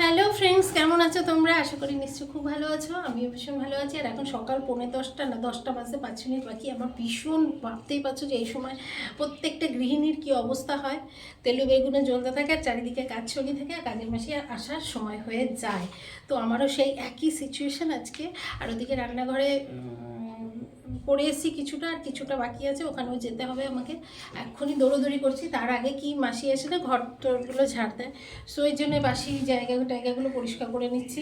Hello friends, কেমন আছো তোমরা? আশা করি নিশ্চয়ই খুব ভালো আছো। আমিও ভীষণ ভালো আছি। আর এখন সকাল 10:45 না 10টা বাজতে 5 মিনিট বাকি। আমার ভীষণ ভাবতেই পারছো যে এই সময় প্রত্যেকটা গৃহিণীর কী অবস্থা হয়। তেলে বেগুনে জ্বলতে থাকে আর চারিদিকে কাজ ছড়িয়ে থাকে আর কাজের মাসি আসার সময় হয়ে যায়। তো আমারও সেই একই সিচুয়েশান আজকে। আর ওদিকে রান্নাঘরে করে এসেছি কিছুটা, আর কিছুটা বাকি আছে, ওখানেও যেতে হবে আমাকে। এক্ষুনি দৌড়োদৌড়ি করছি। তার আগে কি মাসি এসে না ঘর টরগুলো ঝাড় দেয়, সো এই জন্য বাসি জায়গাগুলো পরিষ্কার করে নিচ্ছি।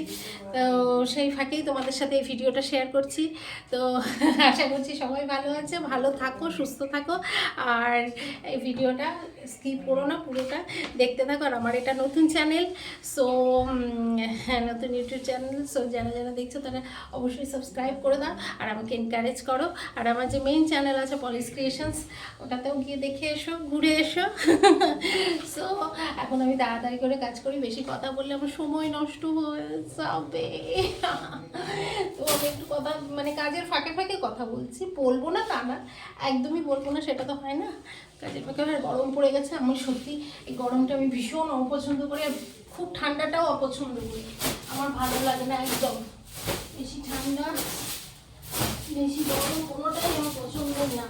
তো সেই ফাঁকেই তোমাদের সাথে এই ভিডিওটা শেয়ার করছি। তো আশা করছি সবাই ভালো আছে, ভালো থাকো, সুস্থ থাকো। আর এই ভিডিওটা স্কিপ করো না, পুরোটা দেখতে থাকো। আর আমার এটা নতুন চ্যানেল, সো হ্যাঁ, নতুন ইউটিউব চ্যানেল। সো যারা যারা দেখছো তারা অবশ্যই সাবস্ক্রাইব করে দাও আর আমাকে এনকারেজ করো। আর আমার যে মেইন চ্যানেল আছে পলিশ ক্রিয়েশনস, ওটাতেও গিয়ে দেখে এসো, ঘুরে এসো। সো এখন আমি তাড়াতাড়ি করে কাজ করি, বেশি কথা বললে আমার সময় নষ্ট হয়ে যাবে। তো আমি একটু কথা মানে কাজের ফাঁকে ফাঁকে কথা বলছি, বলবো না তা না, একদমই বলবো না সেটা তো হয় না। কাজের ফাঁকে ফাঁকে গরম পড়ে গেছে, আমি সত্যি এই গরমটা আমি ভীষণ অপছন্দ করি। আর খুব ঠান্ডাটাও অপছন্দ করি, আমার ভালো লাগে না একদম। বেশি ঠান্ডা বেশি গরম কোনোটাই আমার পছন্দ না।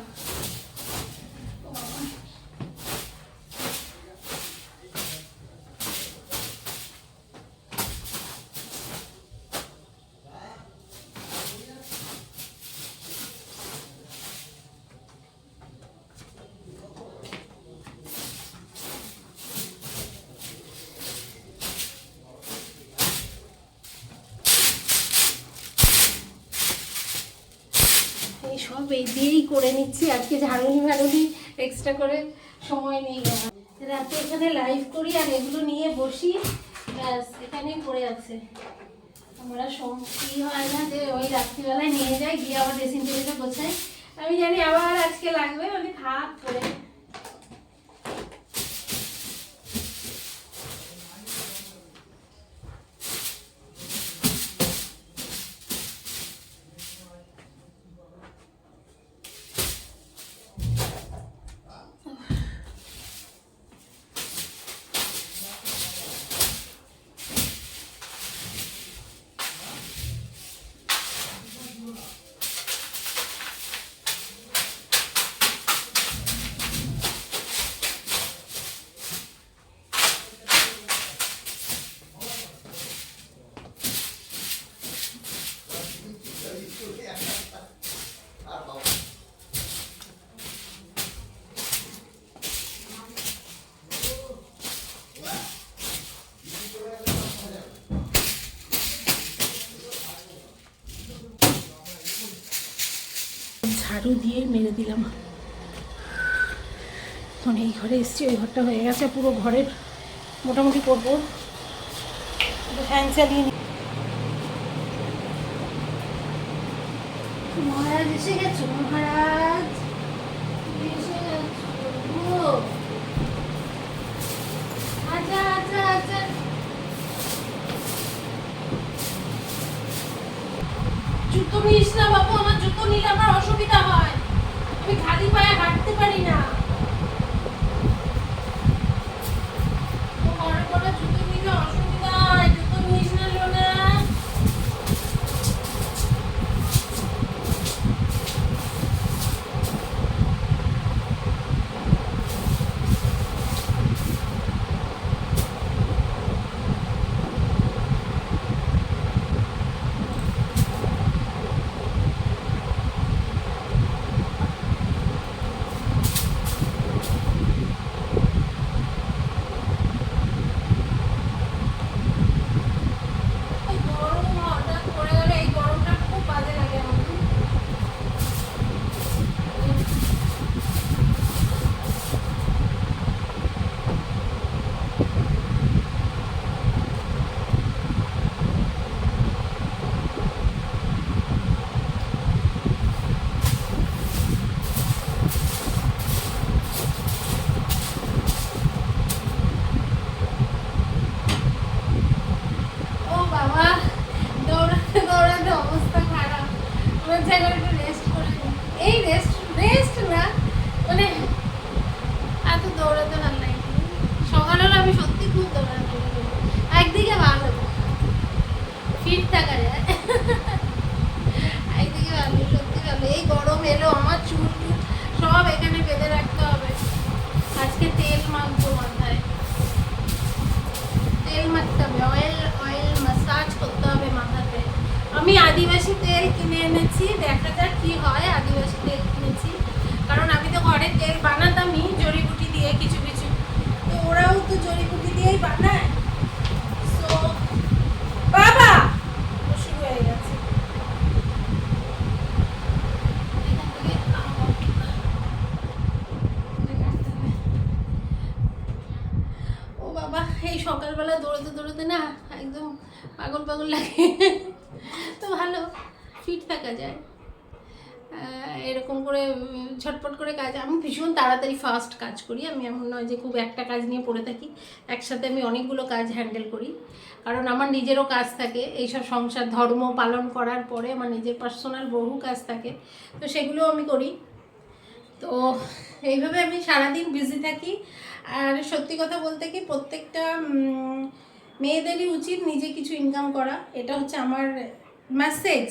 এই সব এই দিয়েই করে নিচ্ছি আজকে, ঝাড়ুনি এক্সট্রা করে সময় নেই আমার। রাতে এখানে লাইভ করি আর এগুলো নিয়ে বসি, ব্যাস এখানেই পড়ে আছে। আমরা কি হয় না যে ওই রাত্রিবেলায় নিয়ে যাই, গিয়ে আবার ড্রেসিং টেবিলটা গোছাই। আমি জানি আবার আজকে লাগবে, মানে থাক করে। ঝাড়ু দিয়ে মেরে দিলাম। এখন এই ঘরে এসছি, ওই ঘরটা হয়ে গেছে, পুরো ঘরের মোটামুটি করবো। ফ্যান চালিয়ে নি। মহারাজ এসে গেছো, মহারাজ এসে গেছো। আচ্ছা আচ্ছা আচ্ছা, জুতো নিস না বাবু, আমার জুতো নিলে আমার অসুবিধা হয়, আমি খালি পায়ে হাঁটতে পারি না। বড় বড় জুতো নিলে অসুবিধা হয়, জুতো নিস না লোনা। সকালবেলা আমি সত্যি খুব দৌড়াদৌড়ি করি, একদিকে ভালো। রাখতে হবে, অয়েল অয়েল মাসাজ করতে হবে মাথাতে। আমি আদিবাসী তেল কিনে এনেছি, দেখা যাক কি হয়। আদিবাসী তেল কিনেছি কারণ আমি তো ঘরে তেল বানাতামই জড়িবুটি দিয়ে কিছু কিছু, তো ওরাও তো জড়িবুটি দিয়েই বানায়। সো বাবা শুরু হয়ে গেছে। ও বাবা, এই সকালবেলা দৌড়াতে দৌড়াতে না একদম পাগল পাগল লাগে। তো ভালো ফিট থাকা যায় এরকম করে ঝটপট করে কাজ। আমি ভীষণ তাড়াতাড়ি ফাস্ট কাজ করি। আমি এমন নয় যে খুব একটা কাজ নিয়ে পড়ে থাকি, একসাথে আমি অনেকগুলো কাজ হ্যান্ডেল করি, কারণ আমার নিজেরও কাজ থাকে। এইসব সংসার ধর্ম পালন করার পরে আমার নিজের পার্সোনাল বহু কাজ থাকে, তো সেগুলোও আমি করি। তো এইভাবে আমি সারাদিন বিজি থাকি। আর সত্যি কথা বলতে কি, প্রত্যেকটা মেয়েদেরই উচিত নিজে কিছু ইনকাম করা। এটা হচ্ছে আমার মেসেজ।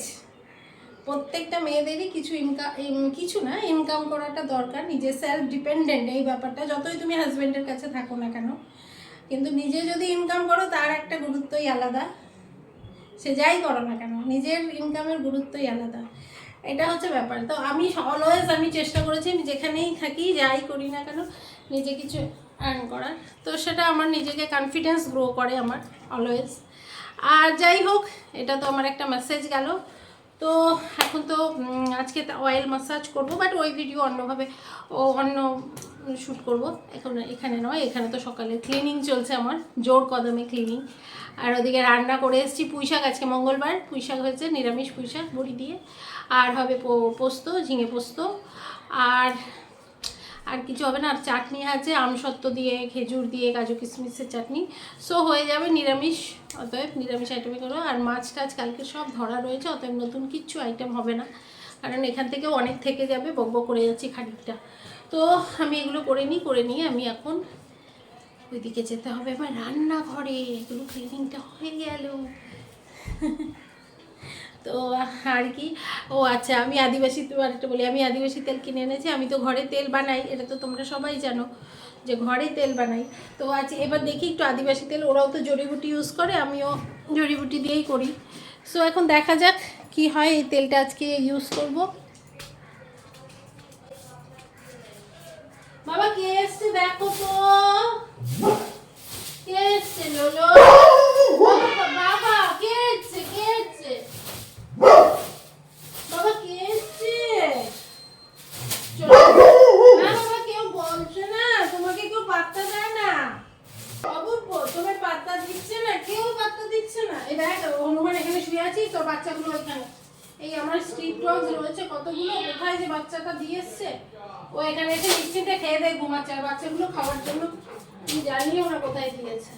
প্রত্যেকটা মেয়েদেরই কিছু না ইনকাম করাটা দরকার। নিজে সেলফ ডিপেন্ডেন্ট এই ব্যাপারটা, যতই তুমি হাজব্যান্ডের কাছে থাকো না কেন, কিন্তু নিজে যদি ইনকাম করো তার একটা গুরুত্বই আলাদা। সে যাই করো না কেন, নিজের ইনকামের গুরুত্বই আলাদা। এটা হচ্ছে ব্যাপার। তো আমি অলওয়েজ আমি চেষ্টা করেছি, আমি যেখানেই থাকি যাই করি না কেন, নিজে কিছু আর্ন করার। তো সেটা আমার নিজেকে কনফিডেন্স গ্রো করে আমার অলওয়েজ। আর যাই হোক, এটা তো আমার একটা মেসেজ গেল। তো এখন তো আজকে অয়েল ম্যাসাজ করব, বাট ওই ভিডিও অন্যভাবে অন্য শ্যুট করব। এখন এখানে নয়, এখানে তো সকালে ক্লিনিং চলছে আমার, জোর কদমে ক্লিনিং। আর ওদিকে রান্না করে এসেছি পুঁইশাক, আজকে মঙ্গলবার পুঁইশাক হয়েছে, নিরামিষ পুঁইশাক বড়ি দিয়ে। আর হবে পোস্ত, ঝিঙে পোস্ত। আর কিছু হবে না। আর চাটনি আছে আমসত্ত্ব দিয়ে, খেজুর দিয়ে, কাজু কিশমিশের চাটনি। সো হয়ে যাবে নিরামিষ। অতএব নিরামিষ আইটেমে করো। আর মাছ টাছ কালকে সব ধরা রয়েছে, অতএব নতুন কিচ্ছু আইটেম হবে না, কারণ এখান থেকেও অনেক থেকে যাবে, বকবক করে যাচ্ছি খানিকটা। তো আমি এগুলো করে নিয়ে আমি এখন ওইদিকে যেতে হবে আমার রান্নাঘরে। এগুলো ক্লিনিংটা হয়ে গেল। তো আর কি, ও আচ্ছা, আমি আদিবাসী আরেকটা বলি, আমি আদিবাসী তেল কিনে এনেছি। আমি তো ঘরে তেল বানাই, এটা তো তোমরা সবাই জানো যে ঘরে তেল বানাই। তো আচ্ছা, এবার দেখি একটু আদিবাসী তেল, ওরাও তো জড়িবুটি ইউজ করে, আমিও জড়িবুটি দিয়েই করি। সো এখন দেখা যাক কি হয়। এই তেলটা আজকে ইউজ করব। বাবা কে এসছে দেখো তো, কে এসছে লোলো? বাবা কে এসছে, কে এসছে? বাবা কে এসছে? না বাবা, কেউ বলছে না তোমাকে, কেউ পাত্তা দেয় না। অপূর্ব, তোমার পাত্তা দিচ্ছে না, কেউ পাত্তা দিচ্ছে না। এই দেখ হনুমান এখানে শুয়ে আছি, তোর বাচ্চাগুলো ওইখানে। এই আমার স্ট্রিট ডগস রয়েছে কতগুলো, কোথায় যে বাচ্চাটা দিয়ে এসছে। ও এখানে এসে নিশ্চিন্তে খেয়ে দেয় ঘুমাচ্ছে, আর বাচ্চাগুলো খাওয়ার জন্য আমি জানিও না কোথায় দিয়েছে।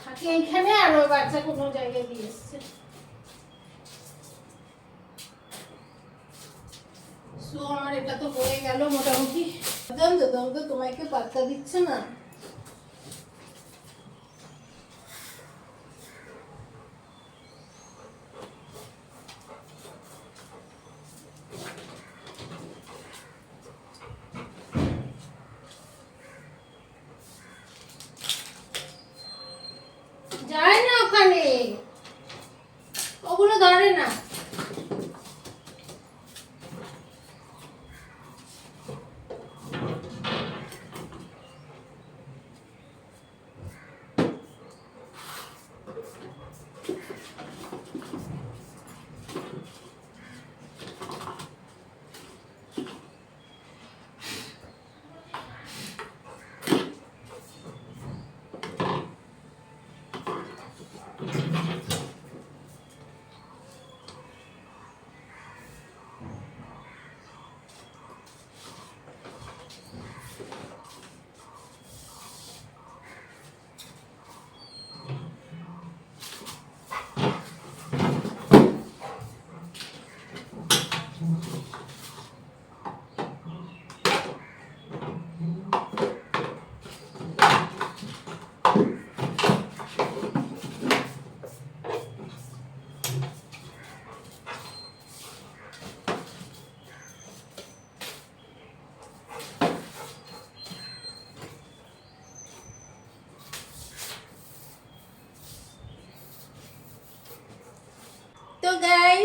থাকে এইখানে, আর ওই বাচ্চা কোনো জায়গায় দিয়ে এসছে। সো আমার এটা তো হয়ে গেল মোটামুটি। তোমাকে পাত্তা দিচ্ছে না। যায় না ওখানে, ওগুলো ধরে না।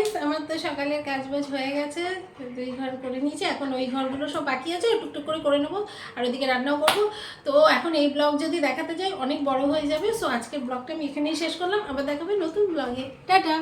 গাইস, আমার তো সকালের কাজবাজ হয়ে গেছে, 2 ঘর করে নিয়েছি, এখন ওই ঘরগুলো সব বাকি আছে, টুকটুক করে নেবো, আর ওইদিকে রান্নাও করবো। তো এখন এই ব্লগ যদি দেখাতে যাই অনেক বড় হয়ে যাবে, সো আজকের ব্লগটা আমি এখানেই শেষ করলাম, আবার দেখাবে নতুন ব্লগে। টাটা।